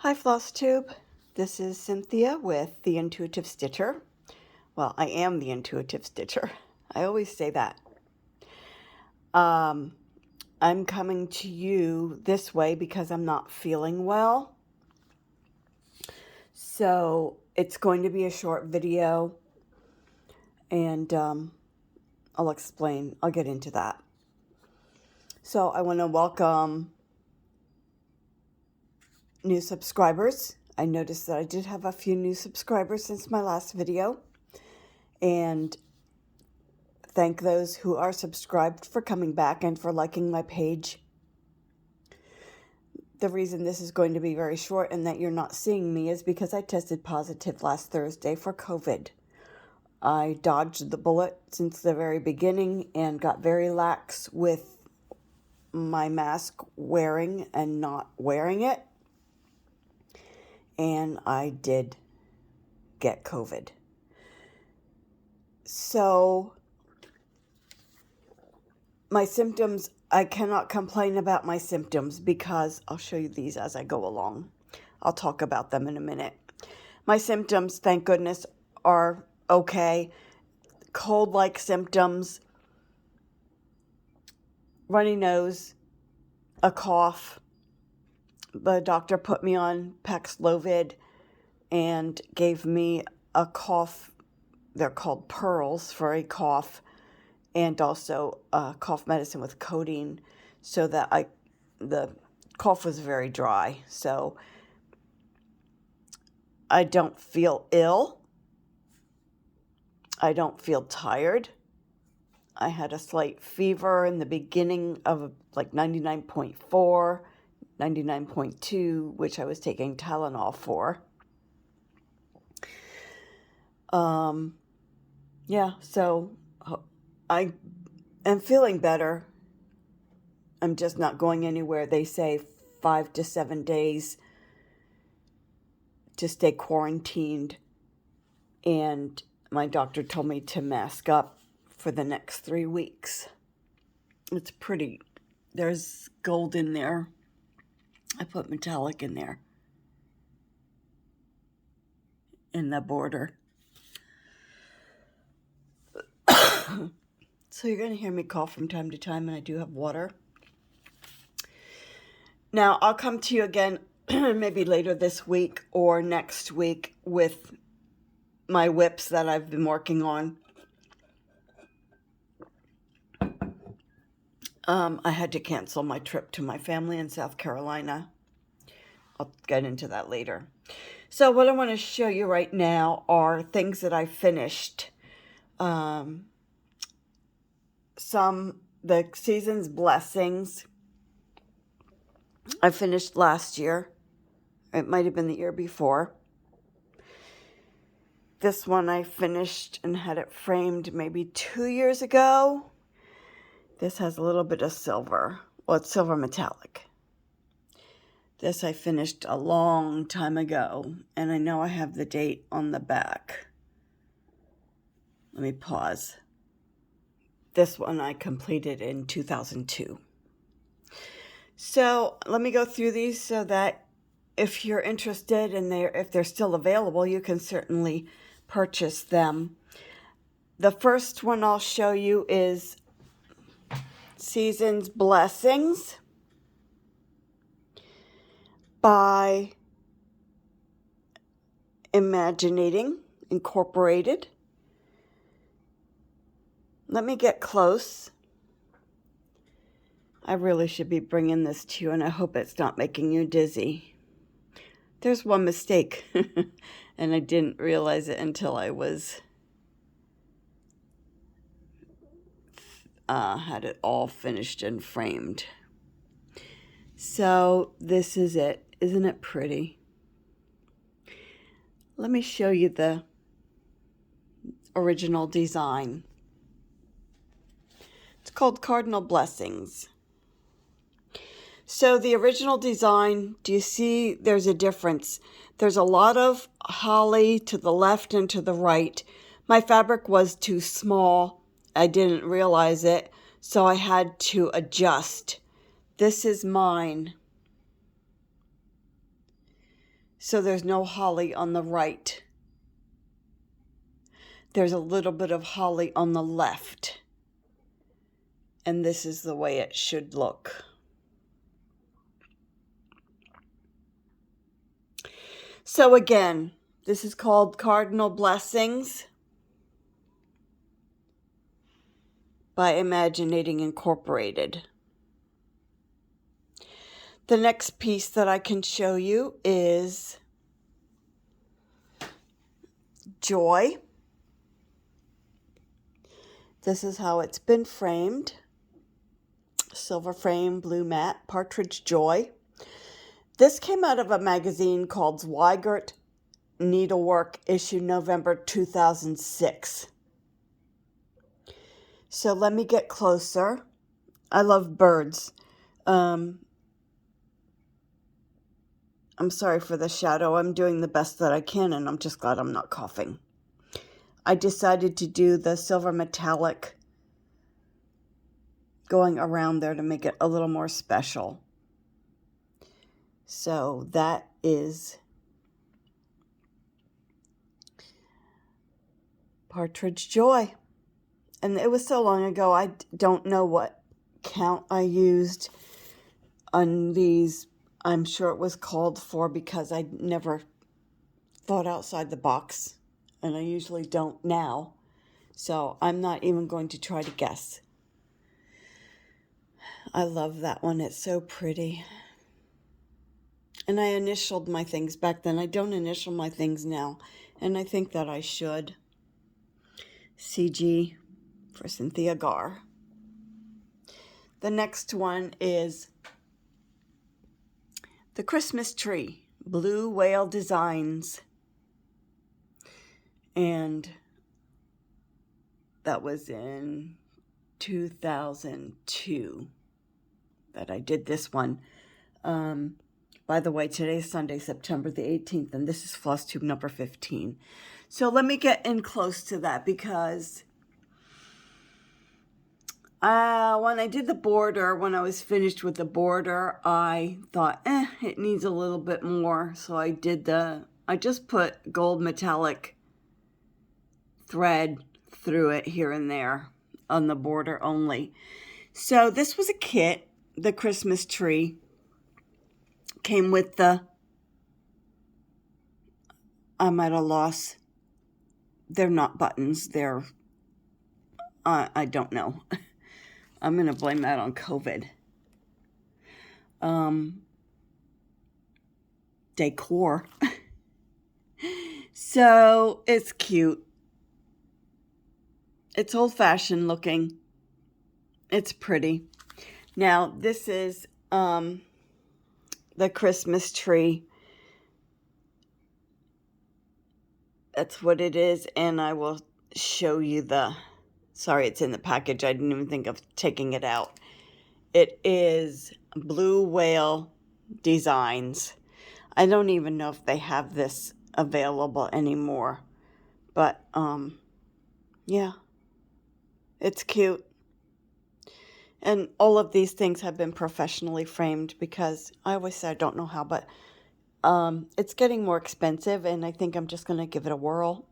Hi Flosstube, this is Cynthia with The Intuitive Stitcher. Well, I am The Intuitive Stitcher. I always say that. I'm coming to you this way because I'm not feeling well. So it's going to be a short video and I'll explain. I'll get into that. So I want to welcome new subscribers. I noticed that I did have a few new subscribers since my last video, and thank those who are subscribed for coming back and for liking my page. The reason this is going to be very short and that you're not seeing me is because I tested positive last Thursday for COVID. I dodged the bullet since the very beginning and got very lax with my mask wearing and not wearing it. And I did get COVID. So my symptoms, I cannot complain about my symptoms because I'll show you these as I go along. I'll talk about them in a minute. My symptoms, thank goodness, are okay. Cold-like symptoms, runny nose, a cough. The doctor put me on Paxlovid and gave me a cough. They're called pearls for a cough, and also cough medicine with codeine, so that the cough was very dry. So I don't feel ill. I don't feel tired. I had a slight fever in the beginning of like 99.4, 99.2, which I was taking Tylenol for. Yeah, so I am feeling better. I'm just not going anywhere. They say 5 to 7 days to stay quarantined, and my doctor told me to mask up for the next 3 weeks. It's pretty. There's gold in there. I put metallic in there in the border. So you're going to hear me cough from time to time, and I do have water. Now, I'll come to you again maybe later this week or next week with my whips that I've been working on. I had to cancel my trip to my family in South Carolina. I'll get into that later. So what I want to show you right now are things that I finished. The Season's Blessings I finished last year. It might have been the year before. This one I finished and had it framed maybe 2 years ago. This has a little bit of silver. Well, it's silver metallic. This I finished a long time ago, and I know I have the date on the back. Let me pause. This one I completed in 2002. So let me go through these so that if you're interested and if they're still available, you can certainly purchase them. The first one I'll show you is Season's Blessings by Imaginating Incorporated. Let me get close. I really should be bringing this to you, and I hope it's not making you dizzy. There's one mistake, and I didn't realize it until I was had it all finished and framed. So this is it. Isn't it pretty? Let me show you the original design. It's called Cardinal Blessings. So the original design, do you see there's a difference? There's a lot of holly to the left and to the right. My fabric was too small. I didn't realize it, so I had to adjust. This is mine. So there's no holly on the right. There's a little bit of holly on the left. And this is the way it should look. So again, this is called Cardinal Blessings by Imaginating Incorporated. The next piece that I can show you is Joy. This is how it's been framed. Silver frame, blue matte, Partridge Joy. This came out of a magazine called Zweigert Needlework, issue November 2006. So let me get closer. I love birds. I'm sorry for the shadow. I'm doing the best that I can, and I'm just glad I'm not coughing. I decided to do the silver metallic going around there to make it a little more special. So that is Partridge Joy. And it was so long ago, I don't know what count I used on these. I'm sure it was called for because I never thought outside the box. And I usually don't now. So I'm not even going to try to guess. I love that one. It's so pretty. And I initialed my things back then. I don't initial my things now. And I think that I should. CG for Cynthia Gar. The next one is The Christmas Tree, Blue Whale Designs. And that was in 2002 that I did this one. By the way, today's Sunday, September the 18th, and this is Flosstube number 15. So let me get in close to that because when I did the border, when I was finished with the border, I thought, it needs a little bit more. So I just put gold metallic thread through it here and there on the border only. So this was a kit, the Christmas tree. Came with I'm at a loss. They're not buttons. They're, I don't know. I'm going to blame that on COVID. Decor. So it's cute. It's old-fashioned looking. It's pretty. Now, this is the Christmas tree. That's what it is, and I will show you sorry, it's in the package. I didn't even think of taking it out. It is Blue Whale Designs. I don't even know if they have this available anymore, but yeah, it's cute. And all of these things have been professionally framed because I always say I don't know how, but it's getting more expensive, and I think I'm just going to give it a whirl,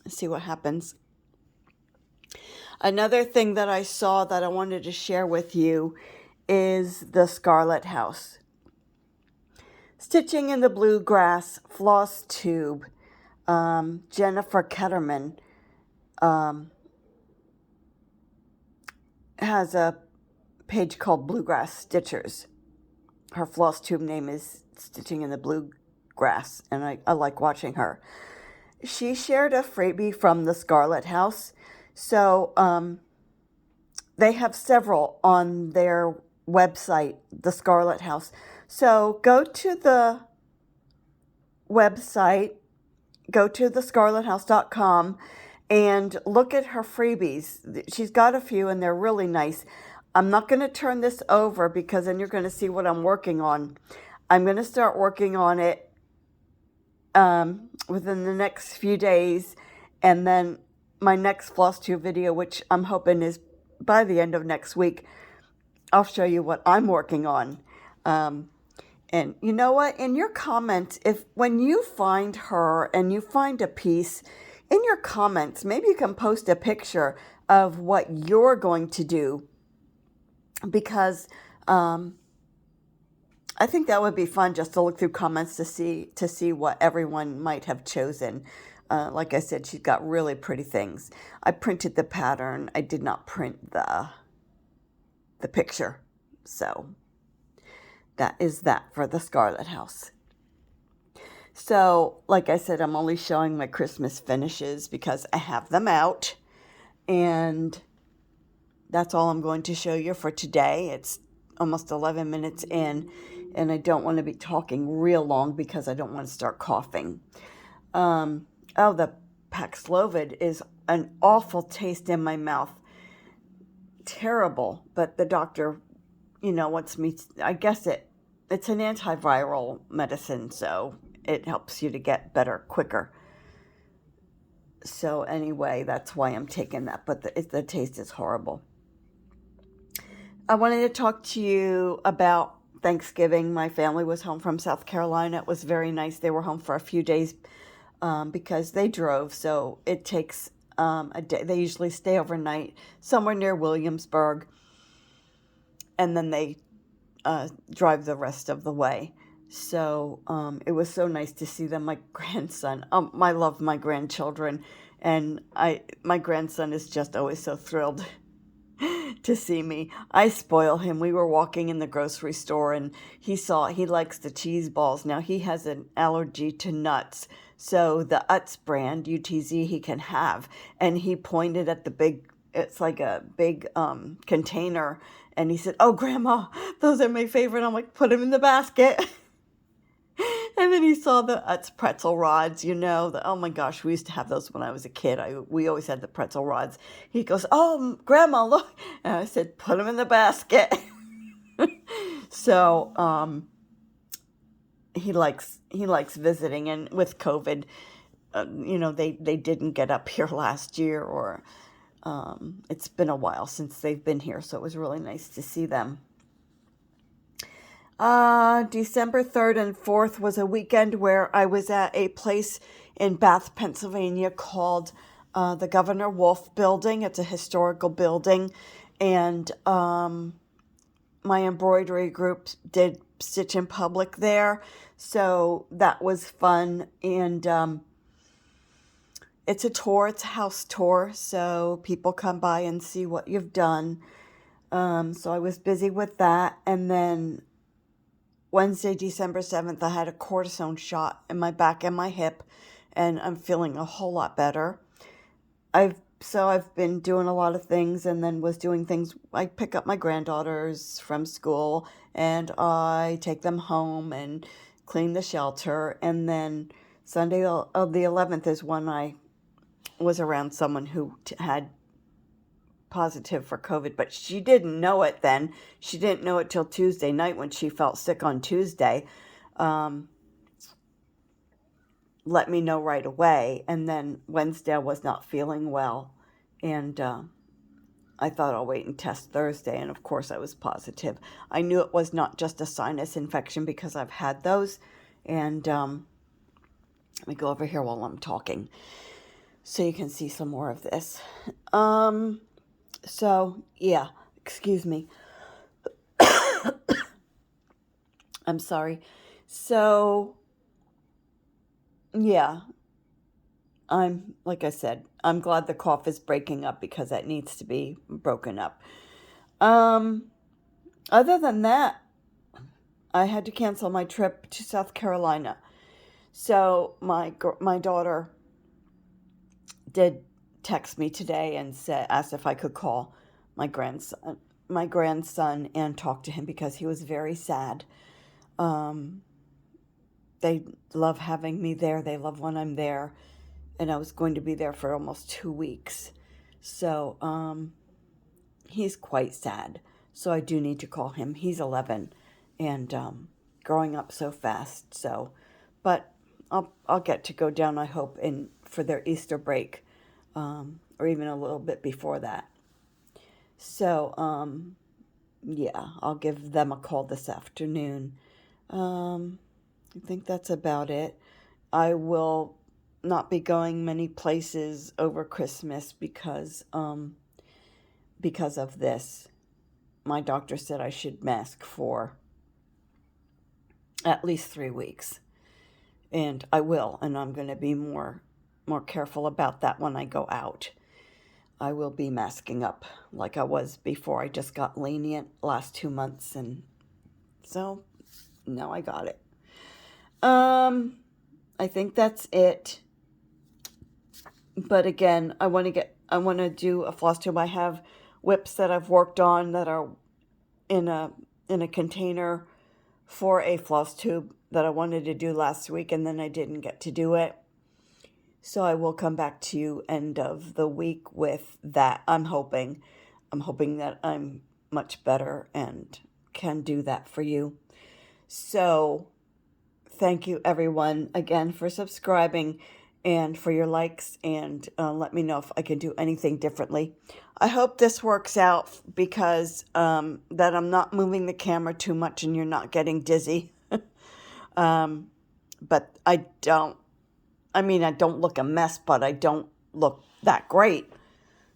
see what happens. Another thing that I saw that I wanted to share with you is the Scarlet House. Stitching in the Bluegrass Flosstube. Jennifer Ketterman has a page called Bluegrass Stitchers. Her Flosstube name is Stitching in the Bluegrass, and I like watching her. She shared a freebie from the Scarlet House. So they have several on their website, the Scarlet House. So go to the website, go to thescarlethouse.com, and look at her freebies. She's got a few, and they're really nice. I'm not going to turn this over because then you're going to see what I'm working on. I'm going to start working on it within the next few days, and then my next Flosstube video, which I'm hoping is by the end of next week, I'll show you what I'm working on. And you know what? In your comments, when you find her and you find a piece, in your comments, maybe you can post a picture of what you're going to do, because I think that would be fun, just to look through comments to see what everyone might have chosen. Like I said, she's got really pretty things. I printed the pattern. I did not print the picture. So that is that for the Scarlet House. So, like I said, I'm only showing my Christmas finishes because I have them out. And that's all I'm going to show you for today. It's almost 11 minutes in, and I don't want to be talking real long because I don't want to start coughing. The Paxlovid is an awful taste in my mouth. Terrible, but the doctor, wants me I guess it's an antiviral medicine, so it helps you to get better quicker. So anyway, that's why I'm taking that, but the taste is horrible. I wanted to talk to you about Thanksgiving. My family was home from South Carolina. It was very nice. They were home for a few days because they drove, so it takes a day. They usually stay overnight somewhere near Williamsburg, and then they drive the rest of the way. So it was so nice to see them. My grandson, I love my grandchildren, and my grandson is just always so thrilled to see me. I spoil him. We were walking in the grocery store, and he likes the cheese balls. Now, he has an allergy to nuts, so the Utz brand, UTZ, he can have. And he pointed at it's like a big container, and he said, "Oh, Grandma, those are my favorite." I'm like, "Put them in the basket." And then he saw the Utz pretzel rods, oh my gosh, we used to have those when I was a kid. We always had the pretzel rods. He goes, "Oh, Grandma, look." And I said, "Put them in the basket." So he likes visiting, and with COVID, they didn't get up here last year, or it's been a while since they've been here, so it was really nice to see them. December 3rd and 4th was a weekend where I was at a place in Bath, Pennsylvania called the Governor Wolfe Building. It's a historical building, and my embroidery group did Stitch in Public there, so that was fun. And it's a tour, it's a house tour, so people come by and see what you've done. So I was busy with that, and then Wednesday, December 7th, I had a cortisone shot in my back and my hip, and I'm feeling a whole lot better. I've been doing a lot of things, and then was doing things. I pick up my granddaughters from school, and I take them home and clean the shelter. And then Sunday of the 11th is when I was around someone who had positive for COVID, but she didn't know it then. She didn't know it till Tuesday night when she felt sick on Tuesday. Let me know right away. And then Wednesday I was not feeling well, and I thought I'll wait and test Thursday, and of course I was positive. I knew it was not just a sinus infection because I've had those. And let me go over here while I'm talking so you can see some more of this. So, yeah, excuse me. I'm sorry. So, yeah, like I said, I'm glad the cough is breaking up because that needs to be broken up. Other than that, I had to cancel my trip to South Carolina. So my daughter did text me today and asked if I could call my grandson and talk to him because he was very sad. They love having me there. They love when I'm there, and I was going to be there for almost 2 weeks. So he's quite sad. So I do need to call him. He's 11 and growing up so fast. So, but I'll get to go down, I hope, for their Easter break. Or even a little bit before that. So, yeah, I'll give them a call this afternoon. I think that's about it. I will not be going many places over Christmas because of this. My doctor said I should mask for at least 3 weeks. And I will, and I'm going to be more careful about that when I go out. I will be masking up like I was before. I just got lenient last 2 months, and so now I got it. I think that's it. But again, I want to do a floss tube. I have whips that I've worked on that are in a container for a floss tube that I wanted to do last week, and then I didn't get to do it. So I will come back to you end of the week with that. I'm hoping that I'm much better and can do that for you. So thank you everyone again for subscribing and for your likes, and let me know if I can do anything differently. I hope this works out because that I'm not moving the camera too much and you're not getting dizzy. But I don't look a mess, but I don't look that great.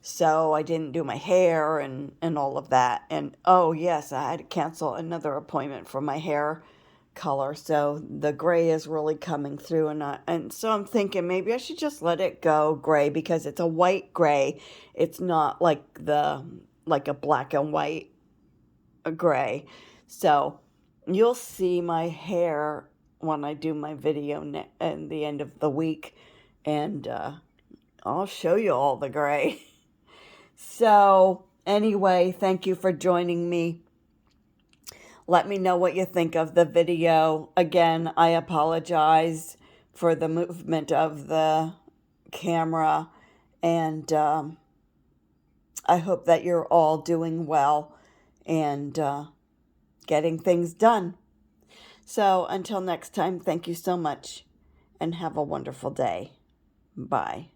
So I didn't do my hair and all of that. And oh yes, I had to cancel another appointment for my hair color. So the gray is really coming through, and so I'm thinking maybe I should just let it go gray because it's a white gray. It's not like a black and white gray. So you'll see my hair when I do my video at the end of the week, and I'll show you all the gray. So anyway, thank you for joining me. Let me know what you think of the video. Again, I apologize for the movement of the camera, and I hope that you're all doing well and getting things done. So until next time, thank you so much and have a wonderful day. Bye.